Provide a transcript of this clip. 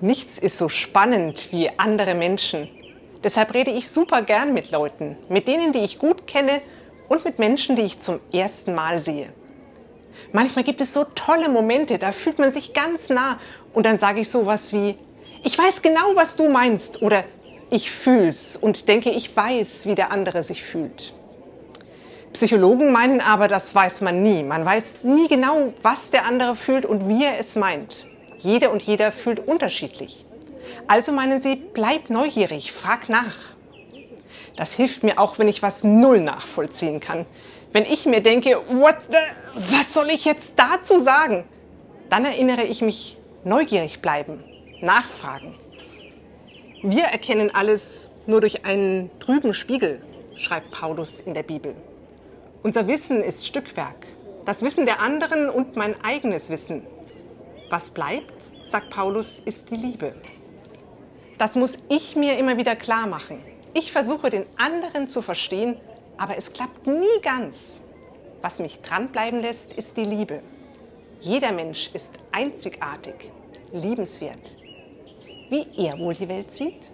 Nichts ist so spannend wie andere Menschen. Deshalb rede ich super gern mit Leuten, mit denen, die ich gut kenne und mit Menschen, die ich zum ersten Mal sehe. Manchmal gibt es so tolle Momente, da fühlt man sich ganz nah und dann sage ich sowas wie, ich weiß genau, was du meinst oder ich fühl's und denke, ich weiß, wie der andere sich fühlt. Psychologen meinen aber, das weiß man nie. Man weiß nie genau, was der andere fühlt und wie er es meint. Jede und jeder fühlt unterschiedlich. Also meinen sie, bleib neugierig, frag nach. Das hilft mir auch, wenn ich was null nachvollziehen kann. Wenn ich mir denke, was soll ich jetzt dazu sagen? Dann erinnere ich mich, neugierig bleiben, nachfragen. Wir erkennen alles nur durch einen trüben Spiegel, schreibt Paulus in der Bibel. Unser Wissen ist Stückwerk, das Wissen der anderen und mein eigenes Wissen. Was bleibt, sagt Paulus, ist die Liebe. Das muss ich mir immer wieder klar machen. Ich versuche, den anderen zu verstehen, aber es klappt nie ganz. Was mich dranbleiben lässt, ist die Liebe. Jeder Mensch ist einzigartig, liebenswert. Wie er wohl die Welt sieht?